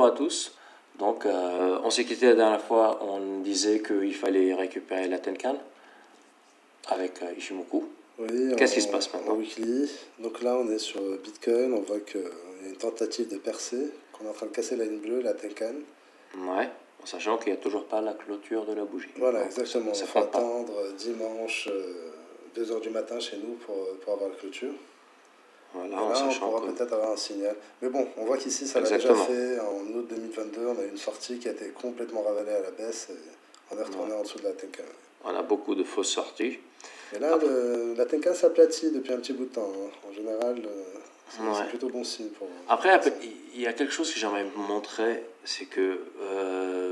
à tous. Donc, on s'est quitté la dernière fois, on disait qu'il fallait récupérer la Tenkan avec Ishimoku. Oui, Qu'est-ce qui se passe maintenant? en weekly. Donc là, on est sur Bitcoin. On voit qu'il y a une tentative de percer, qu'on est en train de casser la ligne bleue, la Tenkan. Ouais, en sachant qu'il n'y a toujours pas la clôture de la bougie. Voilà, Donc, exactement. ça Il faut compte pas. attendre dimanche 2h du matin chez nous pour avoir la clôture. Voilà, Et en là, on sachant pourra que... peut-être avoir un signal. Mais bon, on voit qu'ici, ça l'a déjà Exactement. fait. En août 2022, on a eu une sortie qui a été complètement ravalée à la baisse. Et on est retourné en dessous de la Tenkan. On a beaucoup de fausses sorties. Et là, la Tenkan s'aplatit depuis un petit bout de temps, hein. En général, c'est Ouais. plutôt bon signe pour... Après, il y a quelque chose que j'aimerais vous montrer, c'est que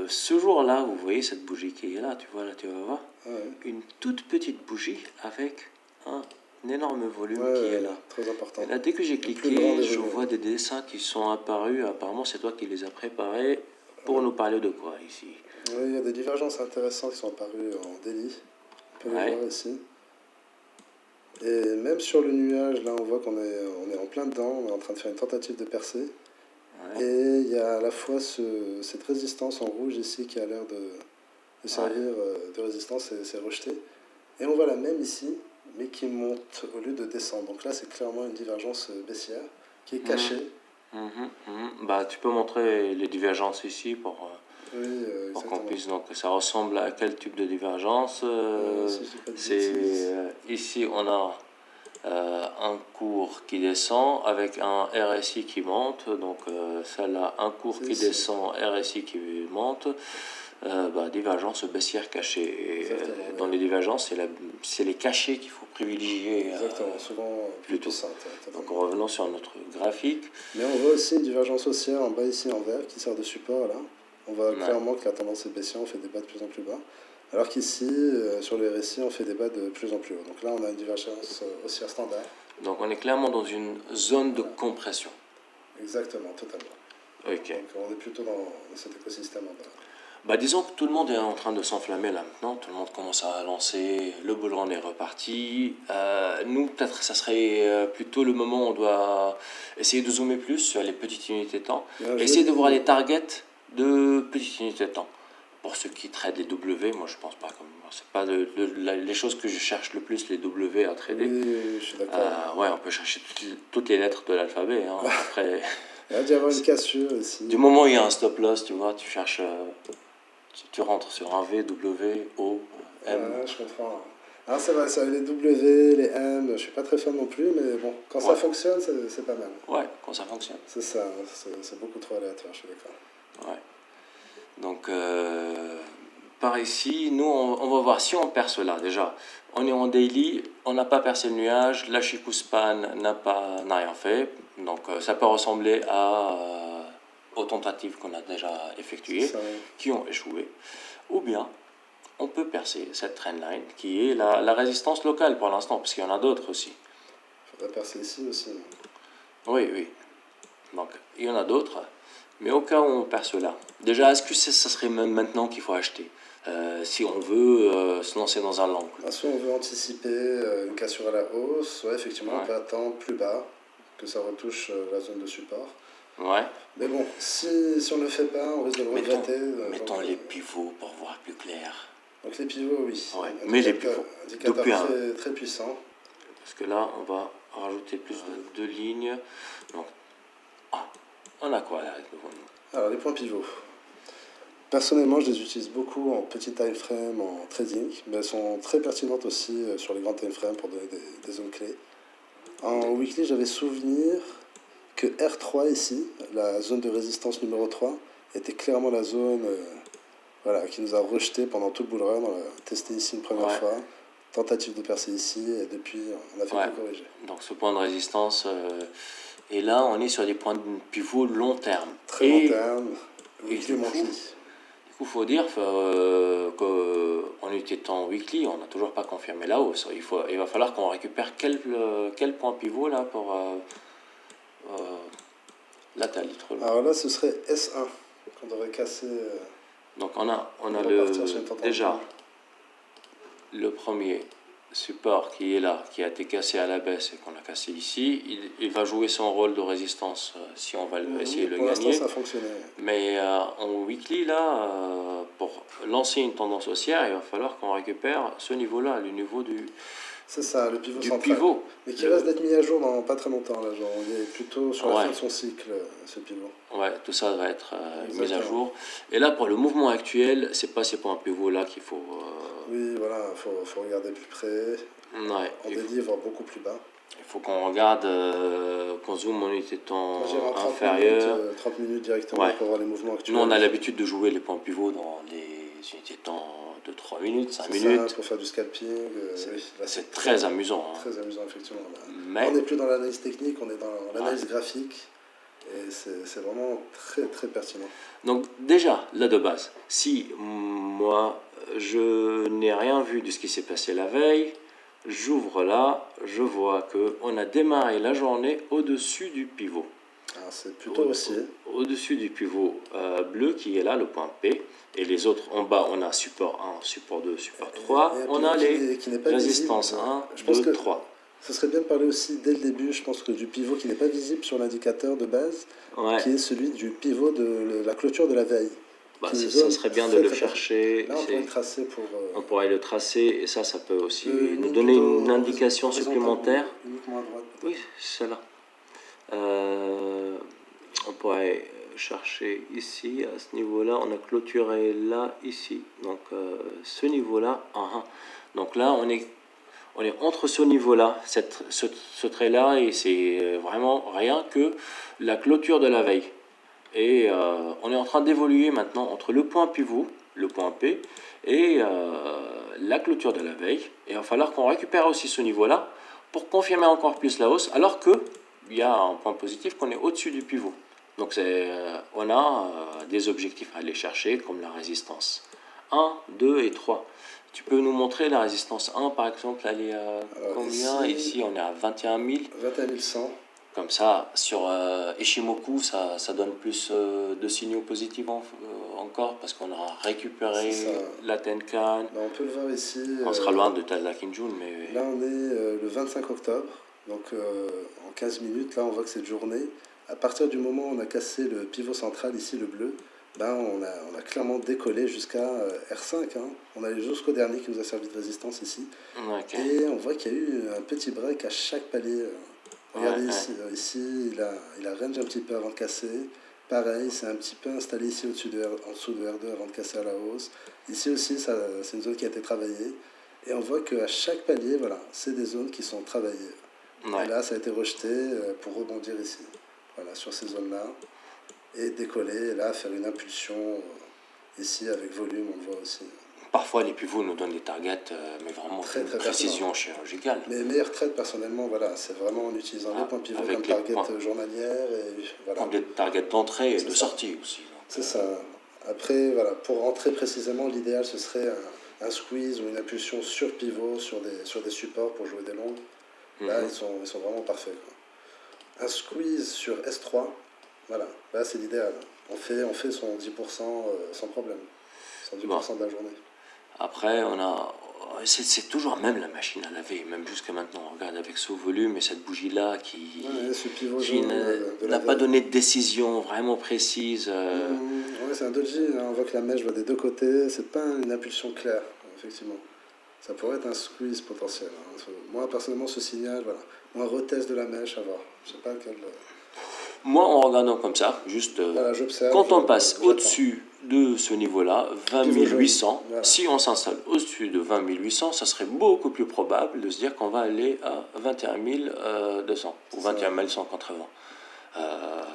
ce jour-là, vous voyez cette bougie qui est là, tu vois, là, tu vas voir, Ouais, une toute petite bougie avec un énorme volume ouais, qui est là. très important. Et là, dès que j'ai Le plus grand cliqué, des je volumes. vois des dessins qui sont apparus. Apparemment, c'est toi qui les as préparés pour nous parler de quoi ici? Oui, il y a des divergences intéressantes qui sont apparues en Delhi. On peut les Ouais. voir ici. Et même sur le nuage, là, on voit qu'on est en plein dedans. On est en train de faire une tentative de percer. Ouais. Et il y a à la fois cette résistance en rouge ici qui a l'air de servir de résistance et c'est rejeté. Et on voit la même ici, mais qui monte au lieu de descendre. Donc là, c'est clairement une divergence baissière qui est cachée. Bah, tu peux montrer les divergences ici pour Oui, qu'on exactement. puisse. Donc, ça ressemble à quel type de divergence? Si je dis pas de C'est bêtises. ici, on a un cours qui descend avec un RSI qui monte. Donc, celle-là, un cours C'est qui ici. descend, RSI qui monte. Divergence baissière cachée. Et, Exactement, dans ouais. les divergences, c'est les cachés qu'il faut privilégier. Exactement, souvent plus plutôt. puissante. Donc, en revenant sur notre graphique. Mais on voit aussi une divergence haussière en bas ici en vert qui sert de support là. On voit clairement que la tendance est baissière, on fait des bas de plus en plus bas. Alors qu'ici, sur le RSI, on fait des bas de plus en plus haut. Donc là, on a une divergence haussière standard. Donc, on est clairement dans une zone de compression. Exactement, totalement. Ok. Donc on est plutôt dans cet écosystème en bas. Bah, disons que tout le monde est en train de s'enflammer là maintenant. Tout le monde commence à lancer. Le bull run est reparti. Nous, peut-être, ça serait plutôt le moment où on doit essayer de zoomer plus sur les petites unités de temps. Essayer de voir les targets de petites unités de temps. Pour ceux qui tradent les W, moi je pense pas comme c'est pas les choses que je cherche le plus, les W à trader. Oui, je suis d'accord. Ouais, on peut chercher toutes les lettres de l'alphabet. Hein. Après, Il y a dû y avoir une cassure ici. du moment où il y a un stop loss, tu vois, tu cherches, tu rentres sur un V, W, O, M. Ouais, je comprends. Alors c'est vrai, ça, les W, les M, je suis pas très fan non plus, mais bon, quand ça fonctionne, c'est pas mal. Ouais, quand ça fonctionne. C'est ça, c'est beaucoup trop aléatoire, je suis d'accord. Ouais. Donc, par ici, nous, on va voir si on perce là, déjà. On est en daily, on n'a pas percé le nuage, la Chikuspan n'a rien fait. Donc, ça peut ressembler aux tentatives qu'on a déjà effectuées, qui ont échoué. Ou bien, on peut percer cette trendline, qui est la résistance locale pour l'instant, parce qu'il y en a d'autres aussi. Il faudrait percer ici aussi. Oui, oui. Donc, il y en a d'autres. Mais au cas où on perce là, déjà, est-ce que ça serait même maintenant qu'il faut acheter si on veut se lancer dans un long? Soit on veut anticiper une cassure à la hausse, soit effectivement on peut attendre plus bas, que ça retouche la zone de support. Ouais. Mais bon, si on ne le fait pas, on risque de le regretter. Mettons les pivots pour voir plus clair. Donc les pivots, oui. Ouais, mais les pivots. Indicateur très puissant. Parce que là, on va rajouter plus de lignes. Donc, on a quoi là devant nous? Alors les points pivots. Personnellement, je les utilise beaucoup en petit time frame, en trading, mais elles sont très pertinentes aussi sur les grands time frames pour donner des zones clés. En weekly, j'avais souvenir que R3 ici, la zone de résistance numéro 3, était clairement la zone qui nous a rejeté pendant tout le bull run. On l'a testé ici une première fois, tentative de percer ici, et depuis, on a fait que corriger. Donc ce point de résistance, et là, on est sur des points de pivot long terme. Très long terme, weekly, monthly. Du coup, il faut dire qu'en était en weekly, on n'a toujours pas confirmé la hausse. Il va falloir qu'on récupère quel point pivot là pour là, tu as Alors là, ce serait S1 qu'on devrait casser. Donc on a déjà le premier support qui est là, qui a été cassé à la baisse et qu'on a cassé ici, il va jouer son rôle de résistance si on va essayer de le Pour l'instant, gagner. ça a fonctionné. Mais en weekly, là, pour lancer une tendance haussière, il va falloir qu'on récupère ce niveau-là, le niveau C'est ça, le pivot du central. pivot. Mais qui reste d'être mis à jour dans pas très longtemps. Là, genre, on est plutôt sur la Ouais. fin de son cycle, ce pivot. Ouais, tout ça va être mis à Exactement. jour. Et là, pour le mouvement actuel, c'est pas ces points pivots-là qu'il faut... Oui, voilà, faut regarder plus près. Ouais, En délit, voire beaucoup plus bas. il faut qu'on regarde, qu'on zoome en unité de temps Moi, j'irai en 30 inférieure. minutes, 30 minutes directement Ouais. pour voir les mouvements actuels. Nous, on a l'habitude de jouer les points pivots dans les unités de temps de 3 minutes, 5 C'est minutes. ça, pour faire du scalping. Oui, là, C'est très amusant. Hein. Très amusant, effectivement. Là. Mais On n'est plus dans l'analyse technique, on est dans l'analyse graphique. Et c'est vraiment très, très pertinent. donc déjà, là de base, si moi, je n'ai rien vu de ce qui s'est passé la veille, j'ouvre là, je vois qu'on a démarré la journée au-dessus du pivot. Alors, c'est plutôt haussier. Au-dessus du pivot bleu qui est là, le point P. Et les autres, en bas, on a support 1, support 2, support 3. Et un On pivot a les qui n'est pas résistances visible. 1, Je pense 2, que 3. ce serait bien de parler aussi dès le début, je pense que du pivot qui n'est pas visible sur l'indicateur de base, Ouais. qui est celui du pivot de la clôture de la veille. Bah, Qui est une ça zone serait bien de très, le très chercher. Là, on pourrait le tracer pour... On pourrait le tracer et ça peut aussi nous ligne donner plutôt une indication horizontale, supplémentaire. uniquement à droite. Oui, c'est celle-là. On pourrait chercher ici, à ce niveau-là. On a clôturé là, ici. Donc, ce niveau-là. Donc là, on est entre ce niveau-là, ce trait-là, et c'est vraiment rien que la clôture de la veille. Et on est en train d'évoluer maintenant entre le point pivot, le point P, et la clôture de la veille. Et il va falloir qu'on récupère aussi ce niveau-là pour confirmer encore plus la hausse, alors qu'il y a un point positif qu'on est au-dessus du pivot. Donc on a des objectifs à aller chercher, comme la résistance 1, 2 et 3. Tu peux nous montrer la résistance 1, par exemple, elle est à combien? Ici, on est à 21 000. 21 100. Comme ça, sur Ishimoku, ça donne plus de signaux positifs encore, parce qu'on aura récupéré la Tenkan. Ben, on peut le voir ici. On sera loin de la Kinjun, mais... Là, on est le 25 octobre, donc en 15 minutes, là, on voit que cette journée, à partir du moment où on a cassé le pivot central, ici, le bleu, ben, on a clairement décollé jusqu'à R5. Hein. On allait jusqu'au dernier qui nous a servi de résistance ici. Okay. Et on voit qu'il y a eu un petit break à chaque palier. Regardez ici, il a range un petit peu avant de casser. Pareil, c'est un petit peu installé ici en dessous de R2 avant de casser à la hausse. Ici aussi, c'est une zone qui a été travaillée. Et on voit qu'à chaque palier, voilà, c'est des zones qui sont travaillées. Ouais. Et là, ça a été rejeté pour rebondir ici. Voilà, sur ces zones-là. Et décoller, et là, faire une impulsion ici avec volume, on le voit aussi. Parfois, les pivots nous donnent des targets, mais vraiment très précision chirurgicale. Les meilleurs trades, personnellement, voilà, c'est vraiment en utilisant les points pivots comme target journalière. Et, voilà. Comme des targets d'entrée et de sortie aussi. C'est ça. Après, voilà, pour rentrer précisément, l'idéal, ce serait un squeeze ou une impulsion sur pivot, sur des supports pour jouer des longues. Là, ils sont vraiment parfaits. Quoi. Un squeeze sur S3, voilà, là, c'est l'idéal. On fait son 10% sans problème. Son 10% de la journée. Après, c'est toujours même la machine à laver, même jusqu'à maintenant. On regarde avec ce volume et cette bougie-là qui n'a pas donné de décision vraiment précise. Ouais, c'est un doji, hein. On voit que la mèche va des deux côtés, c'est pas une impulsion claire, effectivement. Ça pourrait être un squeeze potentiel. Hein. Moi, personnellement, ce signal, voilà. Moi, retest de la mèche, à voir. Je sais pas quel... Moi, en regardant comme ça, juste voilà, quand on passe au-dessus de ce niveau-là, 20 800, voilà. Si on s'installe au-dessus de 20 800, ça serait beaucoup plus probable de se dire qu'on va aller à 21 200 ou 21 180.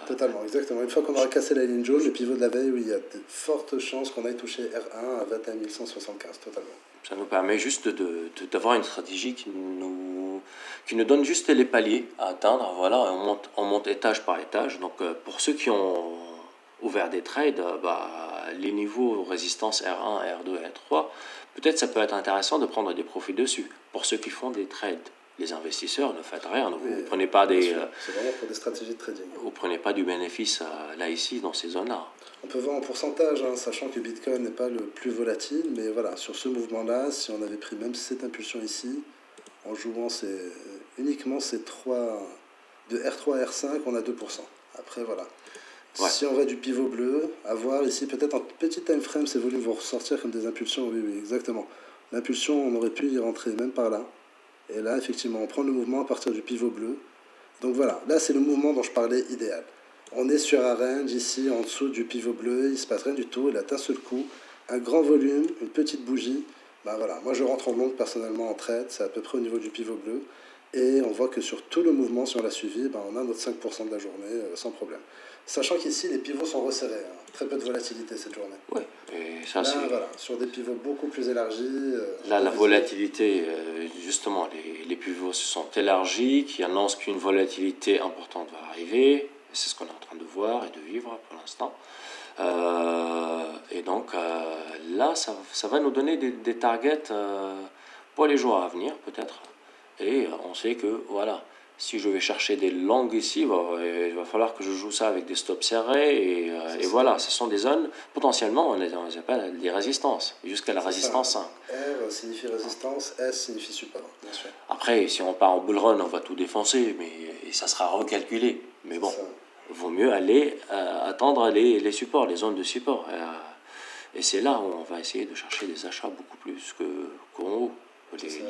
Totalement, exactement. Une fois qu'on aura cassé la ligne jaune, le pivot de la veille, oui, il y a de fortes chances qu'on aille toucher R1 à 21 175, totalement. Ça nous permet juste d'avoir une stratégie qui nous donne juste les paliers à atteindre. Voilà, on monte étage par étage. Donc, pour ceux qui ont ouvert des trades, les niveaux résistance R1, R2 et R3, peut-être ça peut être intéressant de prendre des profits dessus. Pour ceux qui font des trades, les investisseurs, ne faites rien. Vous ne prenez pas des... c'est vraiment pour des stratégies de trading. Vous ne prenez pas du bénéfice là, ici, dans ces zones-là. On peut voir en pourcentage, hein, sachant que Bitcoin n'est pas le plus volatile, mais voilà, sur ce mouvement-là, si on avait pris même cette impulsion ici, en jouant uniquement ces trois, de R3 à R5, on a 2%. Après, voilà. Ouais. Si on va du pivot bleu, à voir ici, peut-être en petit time frame, ces volumes vont ressortir comme des impulsions. Oui, oui, exactement. L'impulsion, on aurait pu y rentrer même par là. Et là, effectivement, on prend le mouvement à partir du pivot bleu. Donc voilà, là, c'est le mouvement dont je parlais idéal. On est sur un range ici, en dessous du pivot bleu, il ne se passe rien du tout. Il a d'un seul coup un grand volume, une petite bougie. Ben voilà, moi je rentre en longue personnellement en trade, c'est à peu près au niveau du pivot bleu. Et on voit que sur tout le mouvement, si on l'a suivi, ben on a notre 5% de la journée sans problème. Sachant qu'ici, les pivots sont resserrés. Hein. Très peu de volatilité cette journée. Ouais, et ça, Là, c'est... voilà, sur des pivots beaucoup plus élargis. Là, la on volatilité, justement, les pivots se sont élargis, qui annoncent qu'une volatilité importante va arriver. C'est ce qu'on est en train de voir et de vivre pour l'instant. Et donc, là, ça va nous donner des targets pour les jours à venir, peut-être. Et on sait que, voilà, si je vais chercher des longues ici, il va falloir que je joue ça avec des stops serrés. Et voilà, ce sont des zones, potentiellement, on les appelle des résistances, jusqu'à la résistance 5. R signifie résistance, S signifie support, bien sûr. Après, si on part en bull run, on va tout défoncer, mais et ça sera recalculé. Mais bon, il vaut mieux aller attendre les supports, les zones de support. Et c'est là où on va essayer de chercher des achats beaucoup plus qu'en haut.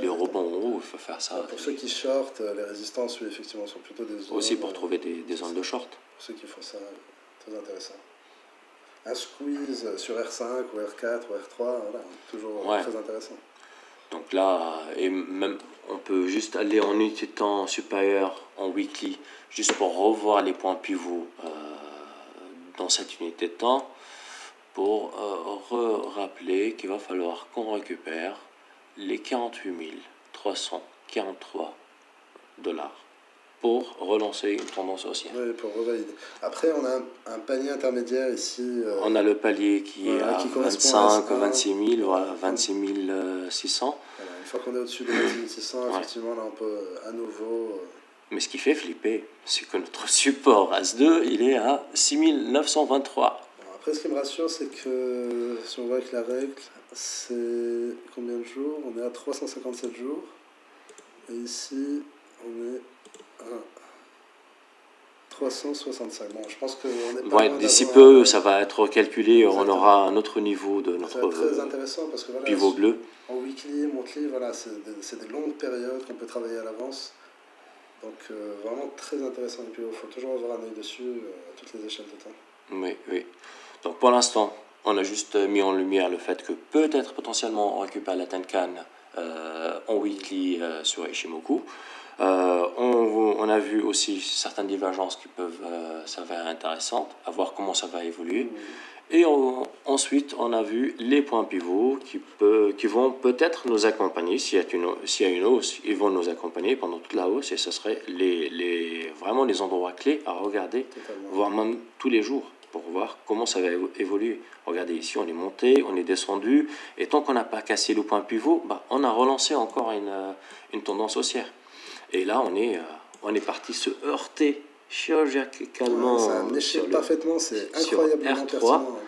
Les rebonds en haut, il faut faire ça. Pour ceux qui shortent, les résistances, oui, effectivement, sont plutôt des zones. Aussi pour trouver des zones de short. Pour ceux qui font ça, très intéressant. Un squeeze sur R5 ou R4 ou R3, voilà, toujours très intéressant. Donc là, et même, on peut juste aller en unité de temps supérieure en weekly, juste pour revoir les points pivots dans cette unité de temps, pour rappeler qu'il va falloir qu'on récupère les 48 343 dollars pour relancer une tendance haussière. Oui, pour revalider. Après, on a un palier intermédiaire ici. On a le palier qui est à 25, 26 000, voilà, 26 600. Voilà, une fois qu'on est au-dessus de 26 600, effectivement, là, on peut à nouveau... Mais ce qui fait flipper, c'est que notre support As2, il est à 6 923. Après, ce qui me rassure, c'est que si on voit avec la règle, c'est combien de jours? On est à 357 jours. Et ici, on est à 365. Bon, je pense qu'on est pas loin d'ici d'avoir peu, ça va être calculé. On aura un autre niveau de notre très intéressant parce que, voilà, pivot bleu. En weekly, monthly, voilà, c'est des longues périodes qu'on peut travailler à l'avance. Donc, vraiment très intéressant. Et puis, il faut toujours avoir un œil dessus à toutes les échelles de temps. Oui, oui. Donc, pour l'instant, on a juste mis en lumière le fait que peut-être potentiellement on récupère la Tenkan en weekly sur Ishimoku. On a vu aussi certaines divergences qui peuvent s'avérer intéressantes, à voir comment ça va évoluer. Et ensuite, on a vu les points pivots qui vont peut-être nous accompagner. S'il y a une hausse, ils vont nous accompagner pendant toute la hausse. Et ce serait vraiment les endroits clés à regarder, voire même tous les jours, pour voir comment ça va évoluer. Regardez, ici, on est monté, on est descendu. Et tant qu'on n'a pas cassé le point pivot, on a relancé encore une tendance haussière. Et là, on est parti se heurter chirurgicalement ça a léché parfaitement, c'est incroyablement R3. pertinent.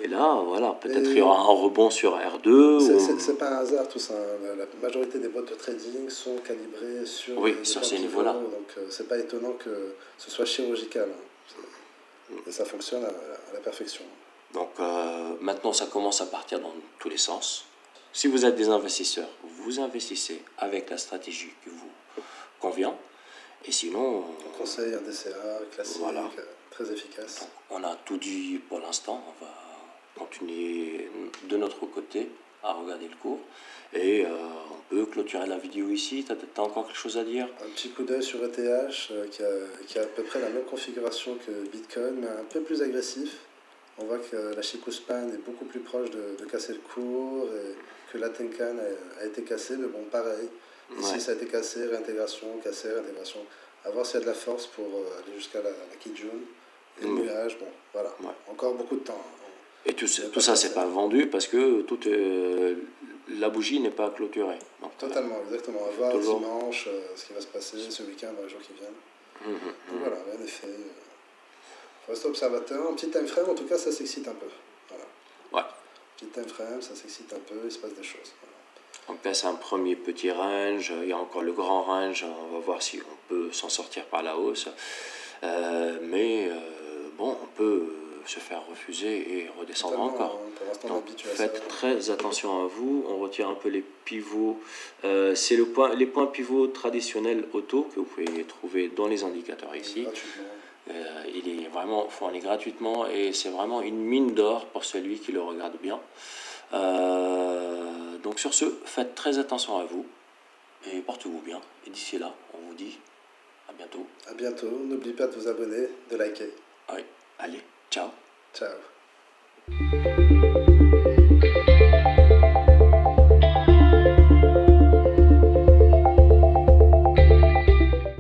Et là, voilà, peut-être il y aura un rebond sur R2. C'est pas un hasard tout ça. La majorité des boîtes de trading sont calibrées sur, sur ces niveaux-là. Donc c'est pas étonnant que ce soit chirurgical. Et ça fonctionne à la perfection. Donc maintenant, ça commence à partir dans tous les sens. Si vous êtes des investisseurs, vous investissez avec la stratégie qui vous convient. Et sinon... On conseille un DCA classique, très efficace. Donc, on a tout dit pour l'instant. On va continuer de notre côté à regarder le cours. Et on peut clôturer la vidéo ici. Tu as encore quelque chose à dire? Un petit coup d'œil sur ETH qui a à peu près la même configuration que Bitcoin, mais un peu plus agressif. On voit que la Chikou Span est beaucoup plus proche de casser le cours et que la Tenkan a été cassée, mais bon, pareil. Ici, ça a été cassé, réintégration, cassé, réintégration. À voir s'il y a de la force pour aller jusqu'à la Kijun. Et le nuage, bon, voilà. Encore beaucoup de temps. Et tout ça, c'est pas vendu parce que la bougie n'est pas clôturée. Donc, totalement, exactement. À voir dimanche ce qui va se passer ce week-end dans les jours qui viennent. Donc voilà, en effet. Faut rester observateur. Un petit time frame, en tout cas, ça s'excite un peu. Voilà. Petit time frame, ça s'excite un peu, il se passe des choses. Voilà. Donc là, c'est un premier petit range. Il y a encore le grand range. On va voir si on peut s'en sortir par la hausse. Bon, on peut se faire refuser et redescendre Totalement, encore. hein, pour l'instant, on est Donc habitué à ça. faites très attention à vous. On retire un peu les pivots. C'est les points pivots traditionnels auto que vous pouvez trouver dans les indicateurs ici. Gratuitement. Il est vraiment fourni gratuitement et c'est vraiment une mine d'or pour celui qui le regarde bien. Donc sur ce, faites très attention à vous et portez-vous bien. Et d'ici là, on vous dit à bientôt. À bientôt. N'oubliez pas de vous abonner, de liker. Oui, allez, ciao. Ciao.